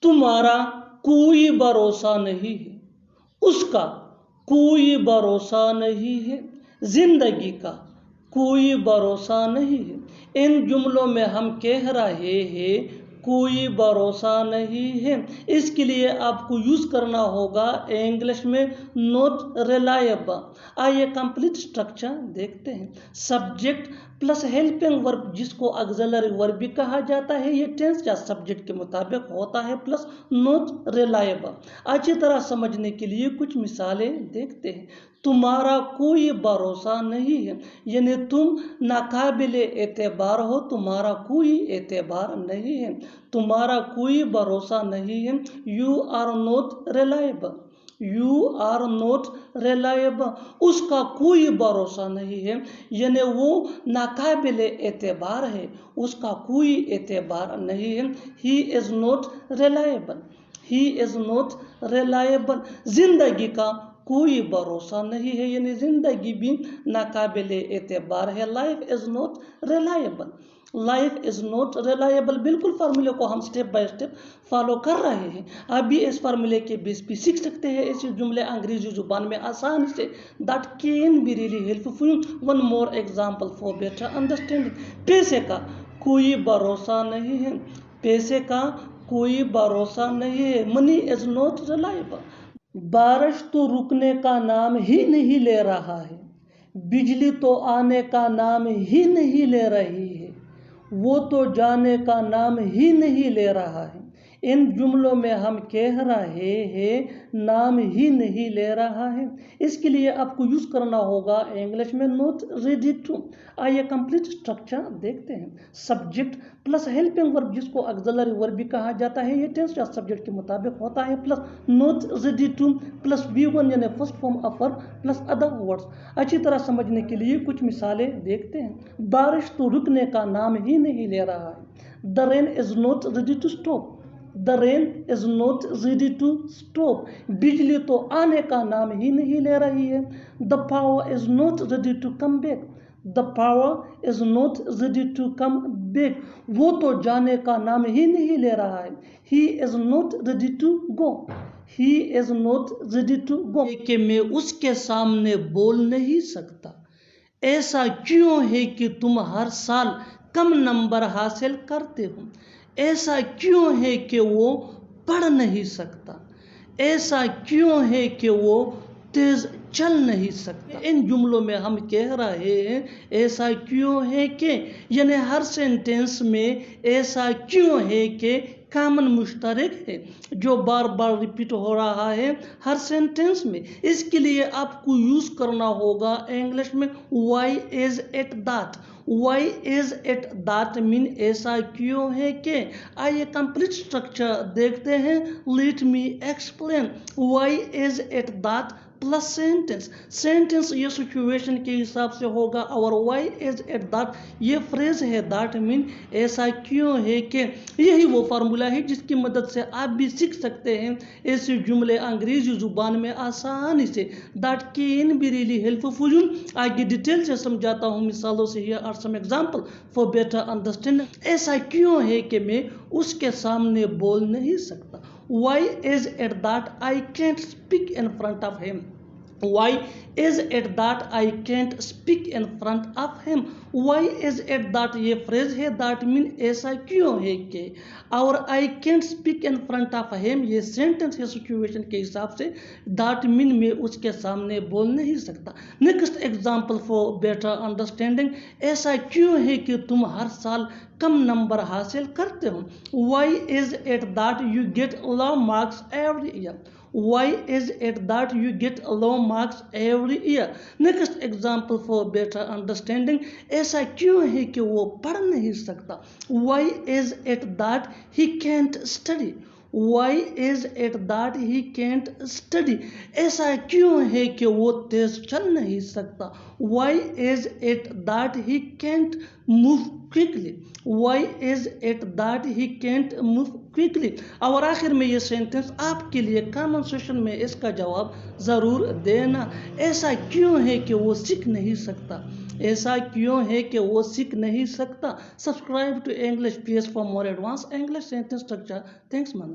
तुम्हारा कोई भरोसा नहीं है, उसका कोई भरोसा नहीं है, जिंदगी का कोई भरोसा नहीं है। इन जुमलों में हम कह रहे हैं कोई भरोसा नहीं है, इसके लिए आपको यूज़ करना होगा इंग्लिश में नॉट रिलायबल। आइए कंप्लीट स्ट्रक्चर देखते हैं। सब्जेक्ट प्लस हेल्पिंग वर्ब जिसको ऑक्सिलरी वर्ब भी कहा जाता है, ये टेंस या सब्जेक्ट के मुताबिक होता है, प्लस नॉट रिलायबल। अच्छी तरह समझने के लिए कुछ मिसालें देखते हैं। तुम्हारा कोई भरोसा नहीं है, यानी तुम नाकाबिले एतबार हो, तुम्हारा कोई एतबार नहीं है, तुम्हारा कोई भरोसा नहीं है। You are not reliable, you are not reliable, उसका कोई भरोसा नहीं है, यानी वो नाकाबिले एतबार है, उसका कोई एतबार नहीं है। He is not reliable, he is not reliable, जिंदगी का कोई भरोसा नहीं है, यानी जिंदगी भी नाकाबिले एतबार है। Life is not reliable, life is not reliable. बिल्कुल फार्मूले को हम स्टेप बाय स्टेप फॉलो कर रहे हैं। आप भी इस फार्मूले के बेस पे सीख सकते हैं ऐसे जुमले अंग्रेजी जुबान में आसानी से। That can be really helpful. One more example for better understanding. पैसे का कोई भरोसा नहीं है, पैसे का कोई भरोसा नहीं है। Money is not reliable. बारिश तो रुकने का नाम ही नहीं ले रहा है, बिजली तो आने का नाम ही नहीं ले रही है, वो तो जाने का नाम ही नहीं ले रहा है। इन जुमलों में हम कह रहे हैं नाम ही नहीं ले रहा है, इसके लिए आपको यूज़ करना होगा इंग्लिश में नॉट रेडी टू। आइए कंप्लीट स्ट्रक्चर देखते हैं। सब्जेक्ट प्लस हेल्पिंग वर्ब जिसको ऑक्सिलरी वर्ब भी कहा जाता है, ये टेंस या सब्जेक्ट के मुताबिक होता है, plus not ready two plus V1 यानी first form of verb plus other words. अच्छी तरह समझने के लिए कुछ मिसालें देखते हैं। बारिश तो रुकने का नाम ही नहीं ले रहा है। The rain is not ready to stop, the rain is not ready to stop, बिजली तो आने का नाम ही नहीं ले रही है। The power is not ready to come back, the power is not ready to come back, वो तो जाने का नाम ही नहीं ले रहा है। He is not ready to go, he is not ready to go, कि मैं उसके सामने बोल नहीं सकता। ऐसा क्यों है कि तुम हर साल कम नंबर हासिल करते हो, ऐसा क्यों है कि वो पढ़ नहीं सकता, ऐसा क्यों है कि वो तेज चल नहीं सकता। इन जुमलों में हम कह रहे हैं ऐसा क्यों है कि, यानी हर सेंटेंस में ऐसा क्यों है कि कॉमन मुश्तरक है जो बार बार रिपीट हो रहा है हर सेंटेंस में। इसके लिए आपको यूज़ करना होगा इंग्लिश में why is it that, why is it that mean ऐसा क्यों है कि। आइए कंप्लीट स्ट्रक्चर देखते हैं। Let me explain. Why is it that plus sentence, sentence ये सिचुएशन के हिसाब से होगा और वाई इज इट दैट ये फ्रेज है, दैट मीन ऐसा क्यों है कि। यही वो फार्मूला है जिसकी मदद से आप भी सीख सकते हैं ऐसे जुमले अंग्रेजी जुबान में आसानी से। That can be really helpful. आगे डिटेल से समझाता हूँ मिसालों से। Here are some example for better understanding. ऐसा क्यों है कि मैं उसके सामने बोल नहीं सकता। Why is it that I can't speak in front of him? Why is it that I can't speak in front of him? Why is it that ये फ्रेज है, that मीन ऐसा क्यों है कि, और I can't speak in front of him ये sentence है situation के हिसाब से, that मीन मैं उसके सामने बोल नहीं सकता। Next example for better understanding. ऐसा क्यों है कि तुम हर साल कम नंबर हासिल करते हो। Why is it that you get low marks every year? Why is it that you get low marks every year? Next example for better understanding. ऐसा क्यों है कि वो पढ़ नहीं सकता। Why is it that he can't study? Why is it that he can't study? ऐसा क्यों है कि वो तेज चल नहीं सकता। Why is it that he can't move quickly? Why is it that he can't move quickly? और आखिर में ये सेंटेंस आपके लिए कमेंट सेक्शन में इसका जवाब ज़रूर देना। ऐसा क्यों है कि वो सीख नहीं सकता, ऐसा क्यों है कि वो सीख नहीं सकता। Subscribe to English PS for more advance English sentence structure. Thanks man.